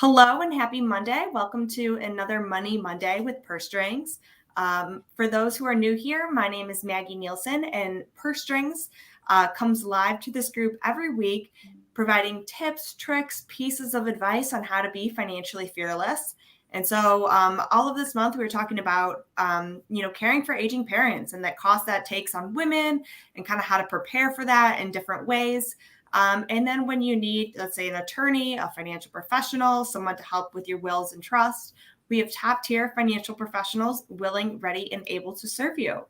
Hello and happy Monday. Welcome to another Money Monday with Purse Strings. For those who are new here, my name is Maggie Nielsen, and Purse Strings comes live to this group every week, providing tips, tricks, pieces of advice on how to be financially fearless. And so all of this month, we were talking about, caring for aging parents and that cost that takes on women and kind of how to prepare for that in different ways. And then when you need, let's say, an attorney, a financial professional, someone to help with your wills and trust, we have top tier financial professionals willing, ready, and able to serve you.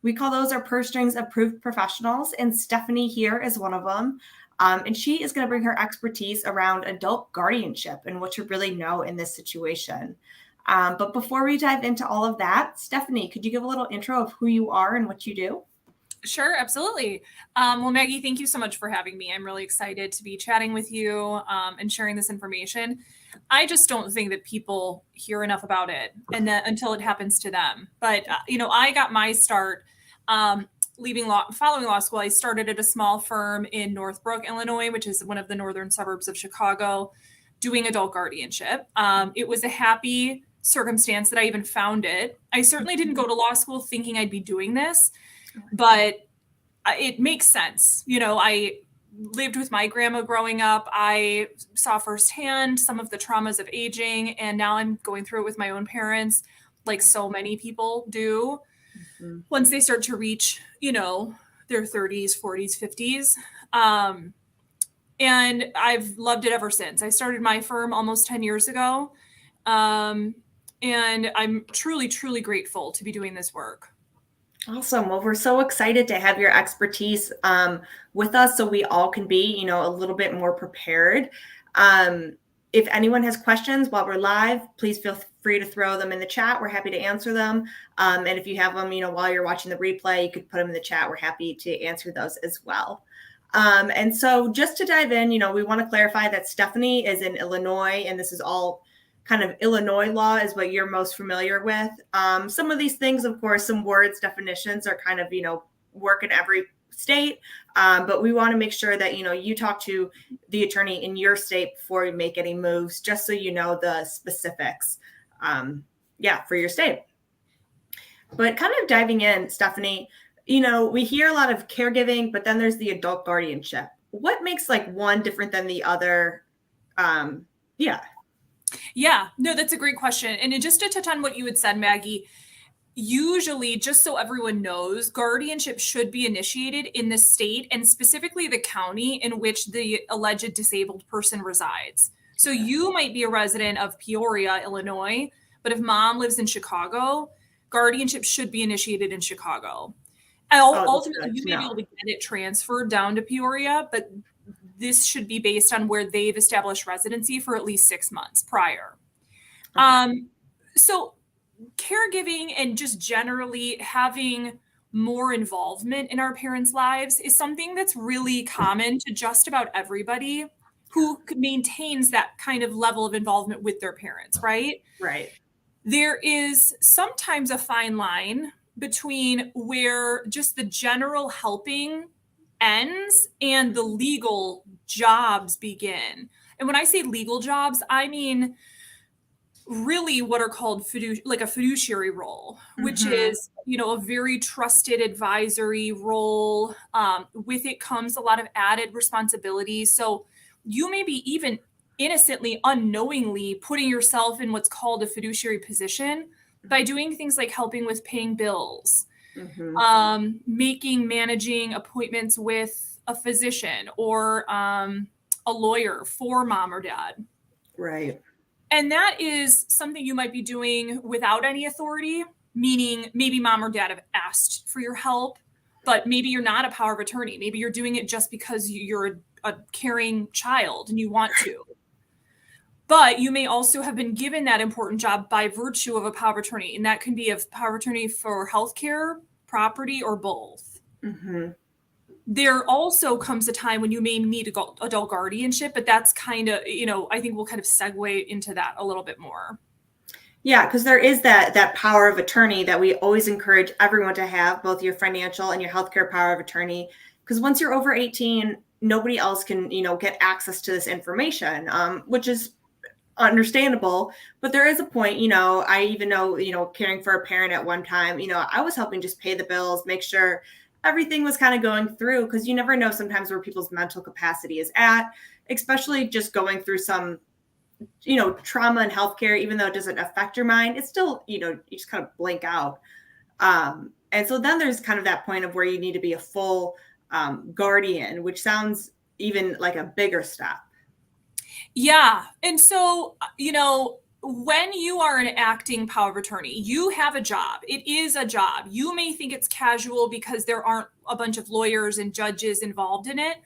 We call those our Purse Strings approved professionals, and Stephanie here is one of them. And she is going to bring her expertise around adult guardianship and what to really know in this situation. But before we dive into all of that, Stephanie, could you give a little intro of who you are and what you do? Sure, absolutely. Well, Maggie, thank you so much for having me. I'm really excited to be chatting with you and sharing this information. I just don't think that people hear enough about it and that until it happens to them. But, I got my start following law school. I started at a small firm in Northbrook, Illinois, which is one of the northern suburbs of Chicago, doing adult guardianship. It was a happy circumstance that I even found it. I certainly didn't go to law school thinking I'd be doing this. But it makes sense. I lived with my grandma growing up. I saw firsthand some of the traumas of aging, and now I'm going through it with my own parents, like so many people do once they start to reach, their 30s, 40s, 50s. And I've loved it ever since. I started my firm almost 10 years ago. And I'm truly, truly grateful to be doing this work. Awesome. Well, we're so excited to have your expertise with us so we all can be, a little bit more prepared. If anyone has questions while we're live, please feel free to throw them in the chat. We're happy to answer them. And if you have them, while you're watching the replay, you could put them in the chat. We're happy to answer those as well. And so just to dive in, we want to clarify that Stephanie is in Illinois, and this is all kind of Illinois law is what you're most familiar with. Some of these things, of course, some words, definitions are kind of, work in every state. But we want to make sure that, you talk to the attorney in your state before you make any moves, just so you know the specifics, for your state. But kind of diving in, Stephanie, we hear a lot of caregiving, but then there's the adult guardianship. What makes one different than the other? Yeah, no, that's a great question. And just to touch on what you had said, Maggie, usually, just so everyone knows, guardianship should be initiated in the state and specifically the county in which the alleged disabled person resides. So you might be a resident of Peoria, Illinois, but if mom lives in Chicago, guardianship should be initiated in Chicago. And ultimately, you may be able to get it transferred down to Peoria, but this should be based on where they've established residency for at least 6 months prior. Okay. So caregiving and just generally having more involvement in our parents' lives is something that's really common to just about everybody who maintains that kind of level of involvement with their parents, right? Right. There is sometimes a fine line between where just the general helping ends and the legal jobs begin. And when I say legal jobs, I mean really what are called a fiduciary role, which is, a very trusted advisory role. With it comes a lot of added responsibility. So you may be even innocently, unknowingly putting yourself in what's called a fiduciary position by doing things like helping with paying bills, managing appointments with a physician or a lawyer for mom or dad. Right. And that is something you might be doing without any authority, meaning maybe mom or dad have asked for your help, but maybe you're not a power of attorney. Maybe you're doing it just because you're a caring child and you want to. But you may also have been given that important job by virtue of a power of attorney. And that can be a power of attorney for healthcare, property, or both. There also comes a time when you may need adult guardianship, but that's kind of, I think we'll kind of segue into that a little bit more. Yeah, because there is that power of attorney that we always encourage everyone to have, both your financial and your healthcare power of attorney. Because once you're over 18, nobody else can, get access to this information, which is understandable. But there is a point, I even know, caring for a parent at one time, I was helping just pay the bills, make sure everything was kind of going through, because you never know sometimes where people's mental capacity is at, especially just going through some, trauma in healthcare. Even though it doesn't affect your mind, it's still, you just kind of blank out. And so then there's kind of that point of where you need to be a full guardian, which sounds even like a bigger step. Yeah. And so, when you are an acting power of attorney, you have a job. It is a job. You may think it's casual because there aren't a bunch of lawyers and judges involved in it,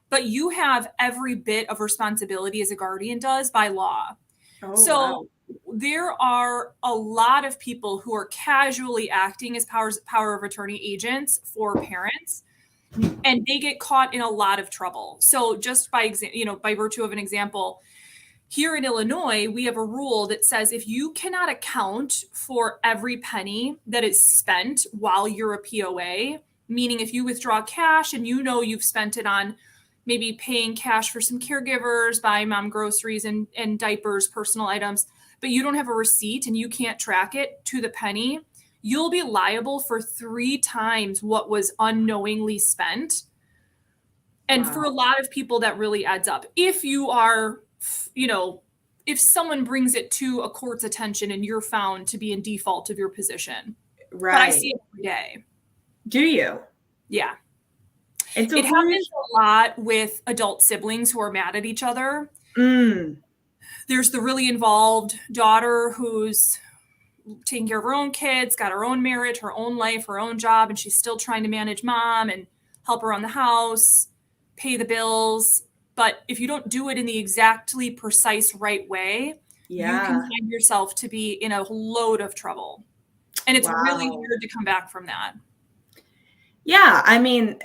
but you have every bit of responsibility as a guardian does by law. Oh, So wow. there are a lot of people who are casually acting as power of attorney agents for parents, and they get caught in a lot of trouble. So just by virtue of an example, here in Illinois, we have a rule that says if you cannot account for every penny that is spent while you're a POA, meaning if you withdraw cash and you've spent it on maybe paying cash for some caregivers, buying mom groceries and diapers, personal items, but you don't have a receipt and you can't track it to the penny, you'll be liable for 3 times what was unknowingly spent. And for a Wow. lot of people, that really adds up. If you are, if someone brings it to a court's attention and you're found to be in default of your position. But I see Right. it every day. Do you? Yeah. And so It who's happens a lot with adult siblings who are mad at each other. mm, There's the really involved daughter who's taking care of her own kids, got her own marriage, her own life, her own job, and she's still trying to manage mom and help around the house, pay the bills. But if you don't do it in the exactly precise right way, you can yeah. find yourself to be in a load of trouble. And it's really Wow. hard to come back from that. Yeah, I mean,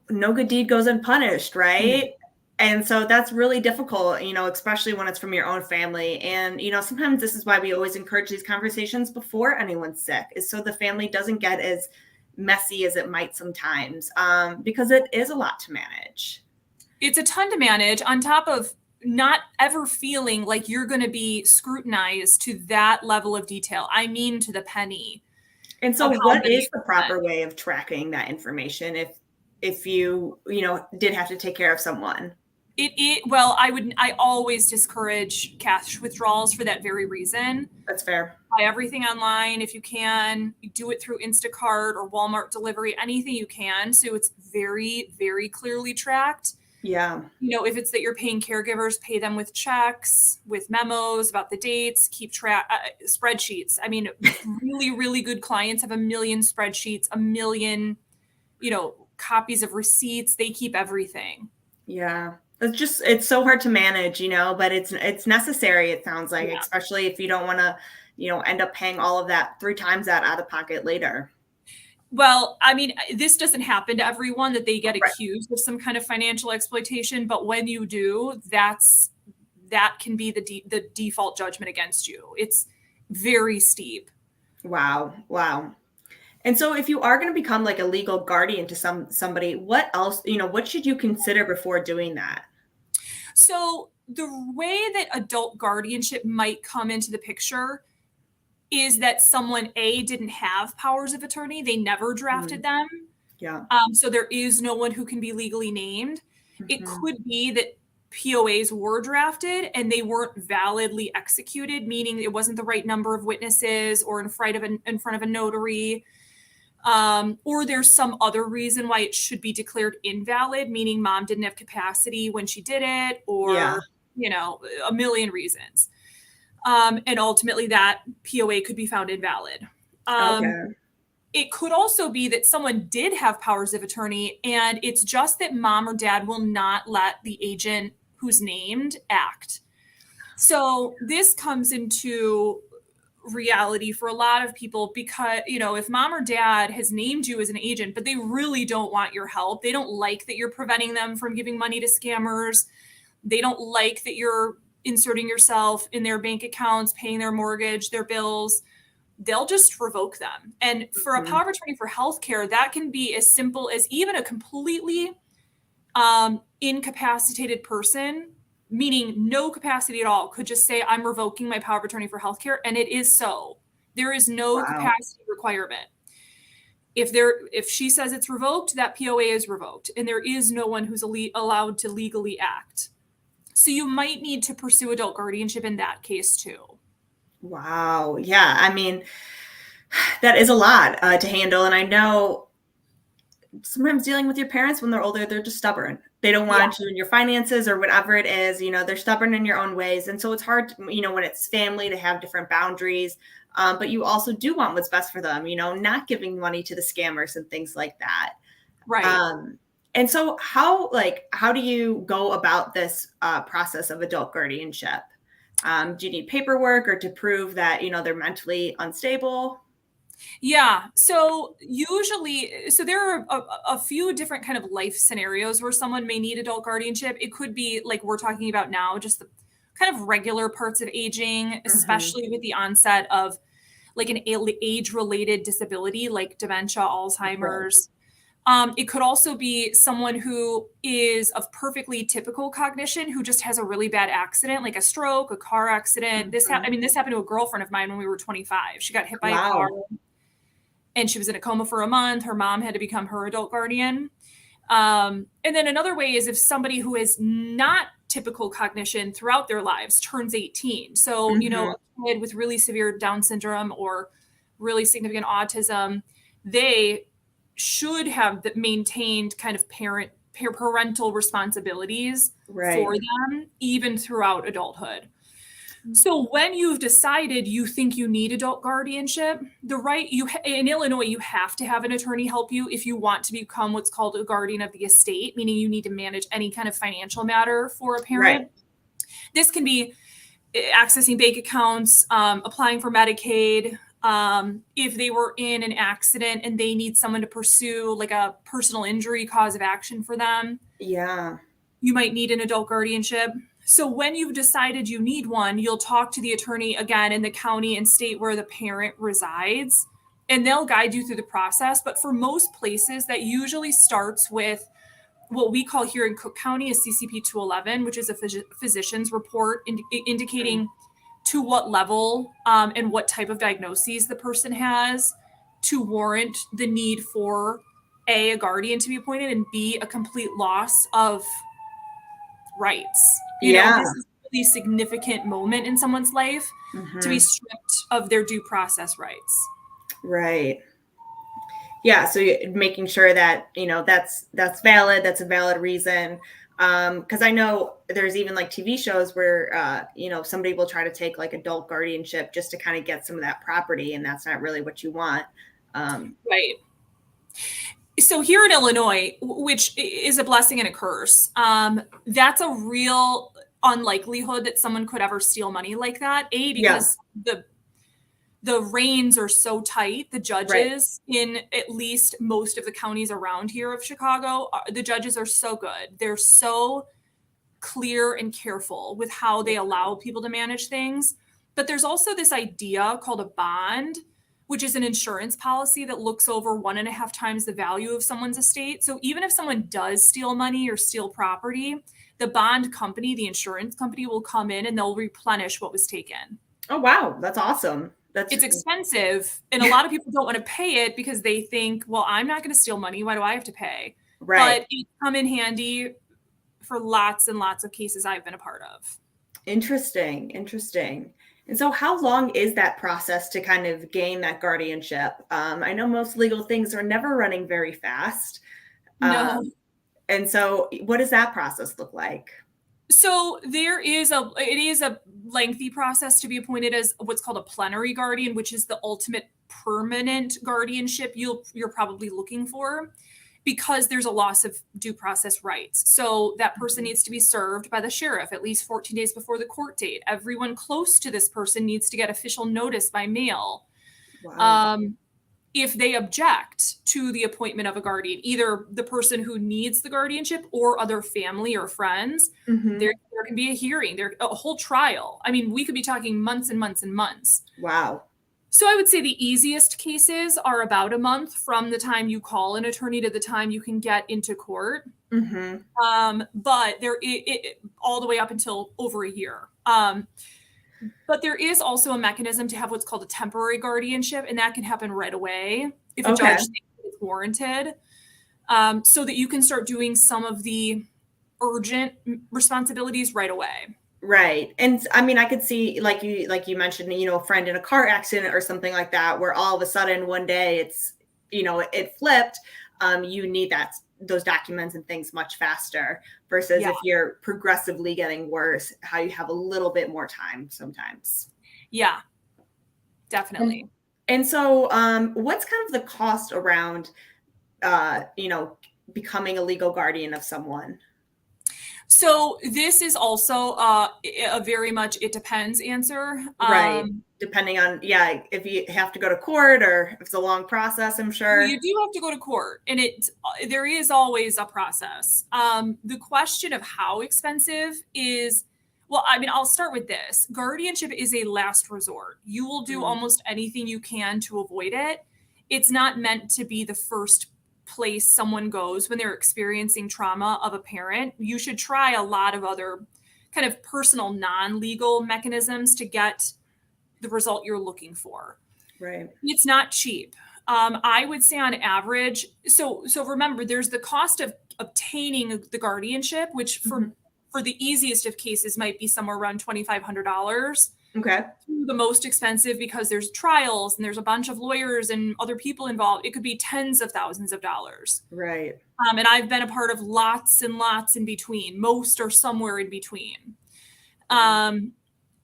no good deed goes unpunished, Mm. right? And so that's really difficult, especially when it's from your own family. And, sometimes this is why we always encourage these conversations before anyone's sick, is so the family doesn't get as messy as it might sometimes, because it is a lot to manage. It's a ton to manage on top of not ever feeling like you're going to be scrutinized to that level of detail. I mean, to the penny And so of how what many is the percent. proper way of tracking that information if you, did have to take care of someone? Well, I always discourage cash withdrawals for that very reason. That's fair. Buy everything online if you can. You do it through Instacart or Walmart delivery, anything you can. So it's very, very clearly tracked. Yeah. If it's that you're paying caregivers, pay them with checks, with memos about the dates, keep track, spreadsheets. I mean, really, really good clients have a million spreadsheets, a million, copies of receipts. They keep everything. Yeah. It's so hard to manage, but it's necessary, it sounds like, Yeah. especially if you don't want to, end up paying all of that 3 times that out of pocket later. Well, I mean, this doesn't happen to everyone that they get Right. accused of some kind of financial exploitation, but when you do, that can be the default judgment against you. It's very steep. Wow. Wow. And so if you are going to become like a legal guardian to somebody, what else, what should you consider before doing that? So the way that adult guardianship might come into the picture is that someone didn't have powers of attorney. They never Mm, drafted them. yeah. So there is no one who can be legally named. It Mhm. could be that POAs were drafted and they weren't validly executed, meaning it wasn't the right number of witnesses or in front of a notary. Or there's some other reason why it should be declared invalid, meaning mom didn't have capacity when she did it, Yeah. or, a million reasons. And ultimately that POA could be found invalid. Okay. It could also be that someone did have powers of attorney and it's just that mom or dad will not let the agent who's named act. So this comes into reality for a lot of people because, if mom or dad has named you as an agent, but they really don't want your help, they don't like that you're preventing them from giving money to scammers, they don't like that you're inserting yourself in their bank accounts, paying their mortgage, their bills, they'll just revoke them. And for a Mhm. power of attorney for healthcare, that can be as simple as even a completely incapacitated person meaning no capacity at all, could just say, I'm revoking my power of attorney for healthcare. And it is so. There is no Wow. capacity requirement. If she says it's revoked, that POA is revoked, and there is no one who's allowed to legally act. So you might need to pursue adult guardianship in that case too. Wow. Yeah. I mean, that is a lot to handle. And I know sometimes dealing with your parents when they're older, they're just stubborn. They don't want you in your finances or whatever it is, they're stubborn in your own ways. And so it's hard, when it's family, to have different boundaries. But you also do want what's best for them, not giving money to the scammers and things like that. Right. And so how do you go about this process of adult guardianship? Do you need paperwork or to prove that, they're mentally unstable? Yeah. So there are a few different kind of life scenarios where someone may need adult guardianship. It could be like we're talking about now, just the kind of regular parts of aging, especially with the onset of like an age-related disability like dementia, Alzheimer's. It could also be someone who is of perfectly typical cognition, who just has a really bad accident, like a stroke, a car accident. This happened to a girlfriend of mine when we were 25. She got hit by a car and she was in a coma for a month. Her mom had to become her adult guardian. And then another way is if somebody who is not typical cognition throughout their lives turns 18. So, a kid with really severe Down syndrome or really significant autism, they should have maintained kind of parental responsibilities for them, even throughout adulthood. So when you've decided you think you need adult guardianship, in Illinois, you have to have an attorney help you if you want to become what's called a guardian of the estate, meaning you need to manage any kind of financial matter for a parent. Right. This can be accessing bank accounts, applying for Medicaid. If they were in an accident and they need someone to pursue like a personal injury cause of action for them. Yeah. You might need an adult guardianship. So when you've decided you need one, you'll talk to the attorney again in the county and state where the parent resides, and they'll guide you through the process. But for most places, that usually starts with what we call here in Cook County a CCP 211, which is a physician's report indicating to what level and what type of diagnoses the person has to warrant the need for A, a guardian to be appointed, and B, a complete loss of rights. This is a really significant moment in someone's life to be stripped of their due process rights. Right. Yeah. So making sure that, that's valid. That's a valid reason. Because I know there's even like TV shows where, somebody will try to take like adult guardianship just to kind of get some of that property. And that's not really what you want. Right. So here in Illinois, which is a blessing and a curse, that's a real unlikelihood that someone could ever steal money like that. Because the reins are so tight. The judges in at least most of the counties around here of Chicago, the judges are so good. They're so clear and careful with how they allow people to manage things. But there's also this idea called a bond, which is an insurance policy that looks over 1.5 times the value of someone's estate. So even if someone does steal money or steal property, the bond company, the insurance company, will come in and they'll replenish what was taken. Oh, wow. That's awesome. It's expensive. And a lot of people don't want to pay it because they think, well, I'm not going to steal money. Why do I have to pay? Right. But it come in handy for lots and lots of cases I've been a part of. Interesting. And so how long is that process to kind of gain that guardianship? I know most legal things are never running very fast. No. And so what does that process look like? So it is a lengthy process to be appointed as what's called a plenary guardian, which is the ultimate permanent guardianship you're probably looking for, because there's a loss of due process rights. So that person needs to be served by the sheriff at least 14 days before the court date. Everyone close to this person needs to get official notice by mail. Wow. If they object to the appointment of a guardian, either the person who needs the guardianship or other family or friends, there can be a hearing, a whole trial. I mean, we could be talking months and months and months. Wow. So I would say the easiest cases are about a month from the time you call an attorney to the time you can get into court. Mm-hmm. But all the way up until over a year. But there is also a mechanism to have what's called a temporary guardianship, and that can happen right away if a Okay. judge thinks it's warranted, so that you can start doing some of the urgent responsibilities right away. Right. And I mean, I could see, like you mentioned, a friend in a car accident or something like that, where all of a sudden one day it flipped. You need those documents and things much faster versus Yeah. if you're progressively getting worse, how you have a little bit more time sometimes. Yeah, And, definitely. and so, what's kind of the cost around, uh, you know, becoming a legal guardian of someone? So this is also a very much it depends answer. Right. Depending on, yeah, if you have to go to court or if it's a long process, I'm You sure. do have to go to court, and there is always a process. The question of how expensive is, well, I mean, I'll start with this. Guardianship is a last resort. You will do Mm, almost anything you can to avoid it. It's not meant to be the first place someone goes when they're experiencing trauma of a parent. You should try a lot of other kind of personal non-legal mechanisms to get the result you're looking for. right. It's not cheap. I would say on average, so remember, there's the cost of obtaining the guardianship, which Mhm. for the easiest of cases might be somewhere around $2,500. Okay. The most expensive, because there's trials and there's a bunch of lawyers and other people involved, it could be tens of thousands of dollars. Right. And I've been a part of lots and lots in between. Most are somewhere in between. Wow. Um,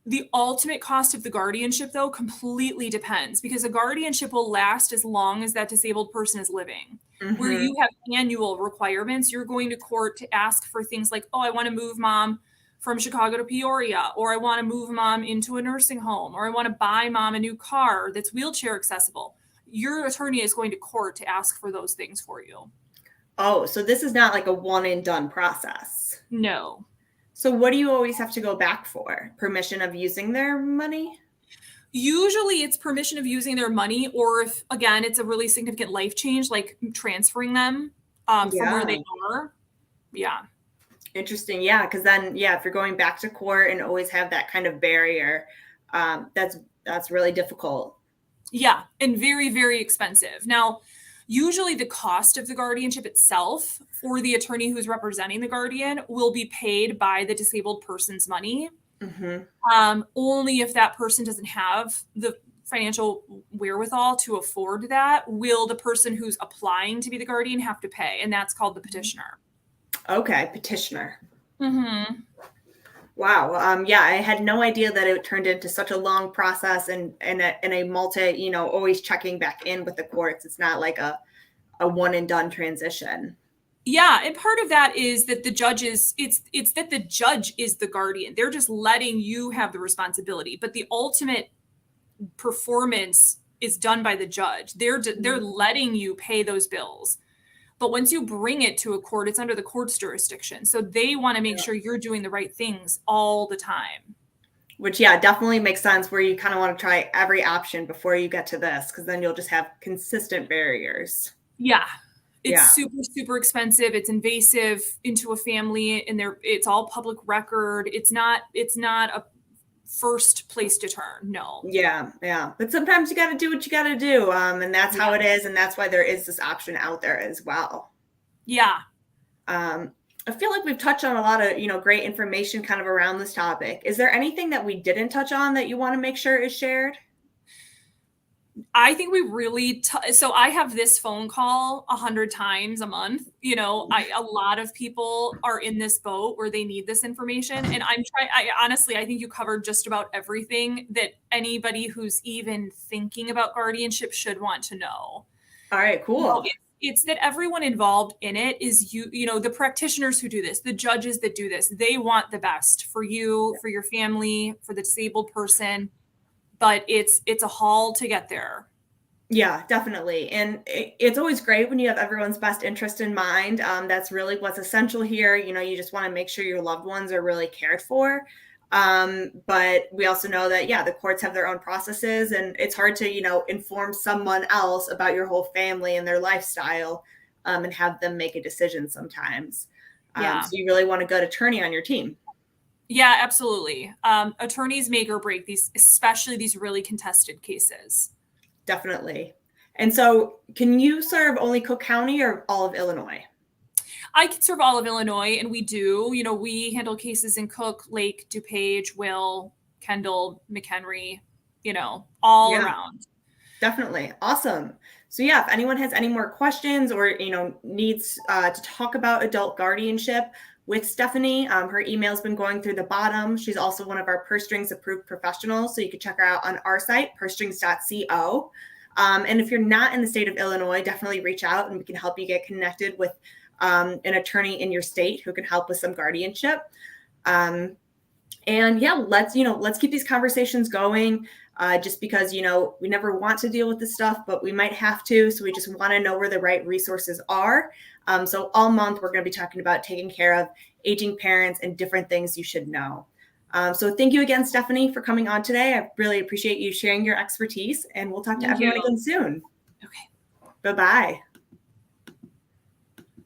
the ultimate cost of the guardianship, though, completely depends, because a guardianship will last as long as that disabled person is living. Where Hmm. you have annual requirements, you're going to court to ask for things like, oh, I want to move mom from Chicago to Peoria, or I want to move mom into a nursing home, or I want to buy mom a new car that's wheelchair accessible. Your attorney is going to court to ask for those things for you. Oh, so this is not like a one and done process. No. So what do you always have to go back for? Permission of using their money? Usually it's permission of using their money, or if, again, it's a really significant life change, like transferring them from where Yeah. they are. Yeah. Interesting. Yeah. Because then, yeah, if you're going back to court and always have that kind of barrier, that's really difficult. Yeah. And very, very expensive. Now, usually the cost of the guardianship itself for the attorney who's representing the guardian will be paid by the disabled person's money. Hmm. Only if that person doesn't have the financial wherewithal to afford that will the person who's applying to be the guardian have to pay. And that's called the petitioner. Okay. Petitioner. Mm-hmm. Wow. Yeah, I had no idea that it turned into such a long process and a multi, always checking back in with the courts. It's not like a one and done transition. Yeah, and part of that is that the judge is it's that the judge is the guardian. They're just letting you have the responsibility, but the ultimate performance is done by the judge. They're letting you pay those bills. But once you bring it to a court, it's under the court's jurisdiction. So they want to make Yeah. sure you're doing the right things all the time. Which, yeah, definitely makes sense where you kind of want to try every option before you get to this, because then you'll just have consistent barriers. Yeah. Yeah. It's super, super expensive. It's invasive into a family, and it's all public record. It's not a first place to turn. No. Yeah. Yeah. But sometimes you got to do what you got to do. And that's Yeah. how it is. And that's why there is this option out there as well. Yeah. Um, I feel like we've touched on a lot of, great information kind of around this topic. Is there anything that we didn't touch on that you want to make sure is shared? I think we really so I have this phone call 100 times a month. A lot of people are in this boat where they need this information, and I honestly, I think you covered just about everything that anybody who's even thinking about guardianship should want to know. All right, cool. It's that everyone involved in it is the practitioners who do this, the judges that do this. They want the best for you, for your family, for the disabled person, but it's a haul to get there. Yeah, definitely. And it's always great when you have everyone's best interest in mind. That's really what's essential here. You just want to make sure your loved ones are really cared for. But we also know that, yeah, the courts have their own processes, and it's hard to, inform someone else about your whole family and their lifestyle, and have them make a decision sometimes. Yeah. So you really want a good attorney on your team. Yeah, absolutely. Attorneys make or break these, especially these really contested cases. Definitely. And so can you serve only Cook County or all of Illinois? I can serve all of Illinois, and we do. You know, we handle cases in Cook, Lake, DuPage, Will, Kendall, McHenry, you know, all Yeah, around. definitely. Awesome. So yeah, if anyone has any more questions or, needs to talk about adult guardianship with Stephanie, her email's been going through the bottom. She's also one of our Purse Strings approved professionals. So you can check her out on our site, pursestrings.co. And if you're not in the state of Illinois, definitely reach out and we can help you get connected with an attorney in your state who can help with some guardianship. And yeah, let's keep these conversations going. Just because we never want to deal with this stuff, but we might have to. So we just want to know where the right resources are. So all month we're going to be talking about taking care of aging parents and different things you should know. So thank you again, Stephanie, for coming on today. I really appreciate you sharing your expertise, and we'll talk to Thank everyone you. again soon. Okay. Bye-bye.